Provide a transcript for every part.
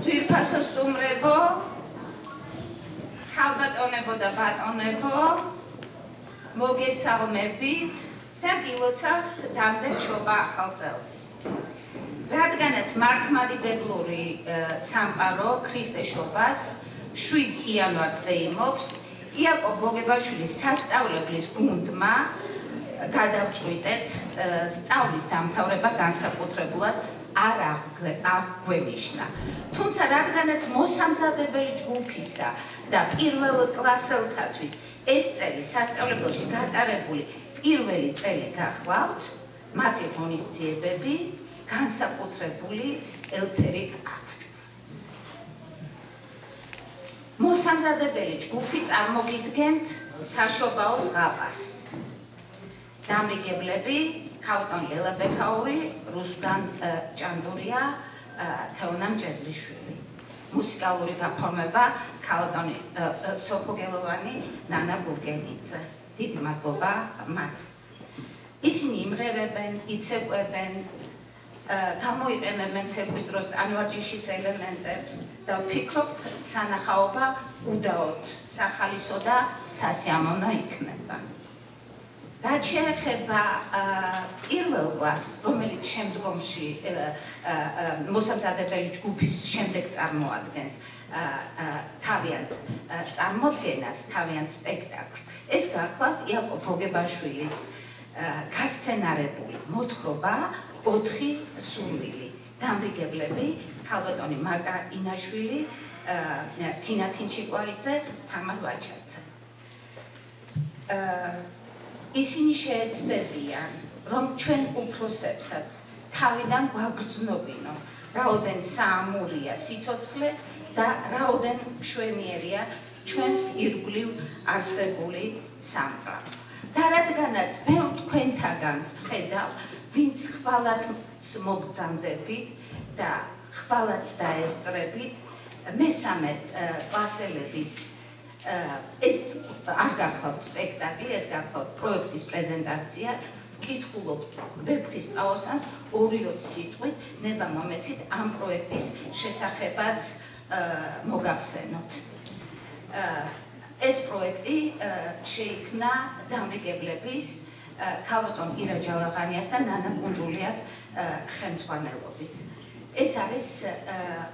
ძვირფასო სტუმრებო, ქალბატონებო და ბატონებო, მოგესალმებით და გილოცავთ დამდეჩობა ახალ წელს. რადგანაც მართლმადიდებლური სამყარო ქრისტეშობას 7 იანვარს ეიმობს, იაკობ გოგებაშვილის სასწავლებლის გუნდმა გადავწყვიტეთ სწავლის დამთავრება განსაკუთრებულად არ აგვენიშნა. თუმცა რადგანაც მოსამზადებელი ჯგუფისა და პირველ კლასელთათვის ეს წელი სასწავლებელში გატარებული პირველი წელი გახლავთ, მათი ღონისძიებები განსაკუთრებული ელფერით აღჭურვათ. მოსამზადებელი ჯგუფი წარმოგიდგენთ საშობაო ზღაპარს. დამრიგებლები ქალბატონი ლელა ბექაური, რუსგან ჭანდურია, თეონა მჭედლიშვილი. მუსიკალური გაფორმება ქალბატონი სოფო გელოვანი, ნანა ბურგენიძე. დიდი მადლობა მათ. ისინი იმღერებენ, იცეკვებენ, გამოიყენებენ ცეკვის დროს ტანვარჯიშის ელემენტებს და ვფიქრობთ, სანახაობა უდაოდ სახალისო და სასიამოვნო იქნება. რაც შეეხება პირველ კლასს, რომელიც შემდგომში მოსამზადებელი ჯგუფის შემდეგ წარმოადგენს თავიანთ წარმოდგენას, თავიანთ სპექტაკლს, ეს გახლავთ იაკობ გოგებაშვილის გასცენარებული მოთხრობა 4 სურვილი. დამრიგებლები ქალბატონი მაკა ინაშვილი, თინა თინჩიკვაიძე, თამარ ვაჩაძე. ისინი შეეცდებიან, რომ ჩვენ უფროსებსაც თავიდან გვაგრძნობინო, რაოდენ საამურია სიცოცხლე და რაოდენ მშვენიერია ჩვენს ირგვლივ არსებული სამყარო. და რადგანაც ბევრ თქვენთაგანს ვხედავ, ვინც ხვალაც მობრძანდებით და ხვალაც დაესწრებით მესამე კლასელების ეს არ გახლავთ სპექტაკლი, ეს გახლავთ პროექტის პრეზენტაცია, ვკითხულობთ ვეფხის ტაოსანს 2-20 სიტყვით, ნება მომეცით ამ პროექტის შესახებაც მოგახსენოთ. ეს პროექტი შეიქმნა დამრიგებლების ქალბატონ ირა ჯალაღანიას და ნანა კუნჯულიას ხელმძღვანელობით. ეს არის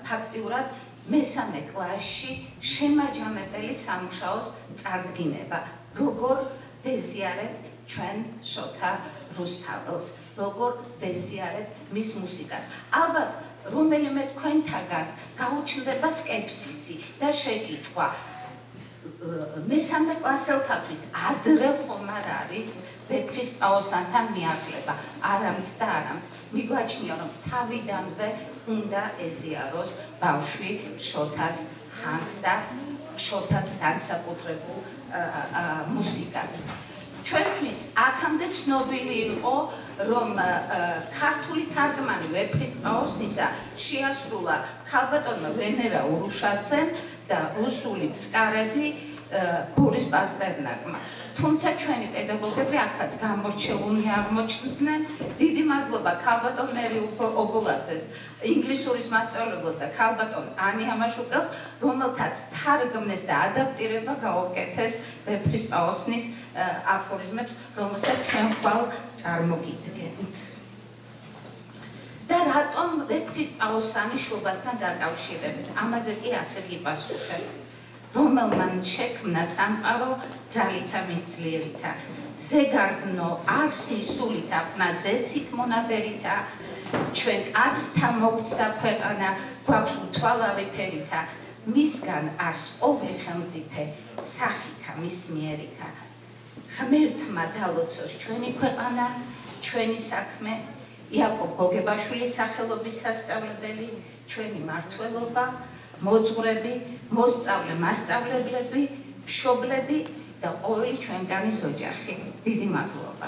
ფაქტიურად მესამე კლასში შემაჯამებელი სამუშაოს წარდგინება, როგორ ვეზიარეთ ჩვენ შოთა რუსთაველს, როგორ ვეზიარეთ მის მუსიკას. ალბათ რომელიმე თქვენთაგანს გაუჩნდება სკეპსისი და შეკითხვა, მესამე კლასელთათვის ადრე ხომ არ არის ვეფხის ტაოსანთან მიახლება, არამც და არამც. მიგვაჩნია, რომ თავიდანვე უნდა ეზიაროს ბავშვი შოთას ჰანს და შოთას განსაკუთრებულ მუსიკას. ჩვენთვის აქამდე ცნობილი იყო, რომ ქართული თარგმანი ვეფხის ტაოსნისა შეასრულა ქალბატონმა ვენერა ურუშაძემ და რუსული მწყარედი ბორის პასტერნაკმა. თუმცა ჩვენი პედაგოგები აქაც გამორჩეულნი აღმოჩნდნენ. დიდი მადლობა ქალბატონ მერი ობოლაძეს, ინგლისურის მასწავლებელს და ქალბატონ ანი ამაშუკელს, რომელთაც თარგმნეს და ადაპტირება გაუკეთეს ვეფხის ტაოსნის აფორიზმებს, რომელსაც ჩვენ ხვალ წარმოგიდგენთ. და რატომ ვეფხის ტაოსანი შობასთან დაკავშირებით? ამაზე კი ასე გიპასუხებთ. რომელმა შექმნა სამყარო ძალითა მის ძლიერითა, ზეგარდნო არსი სულით აფნა ზეცით მონაბერითა, ჩვენ კაცთა მოგცა ქვეყანა გვაქვს უთვალავი ფერითა, მისგან არს ყოვლი ხელმწიფე სახითა მის მიერითა. ღმერთმა დალოცოს ჩვენი ქვეყანა, ჩვენი საქმე, იაკობ გოგებაშვილის სახელობის სასწავლებელი, ჩვენი მმართველობა, მოძღვრები, მოსწავლე მასწავლებლები, მშობლები და ყოველი ჩვენგანის ოჯახი. დიდი მადლობა.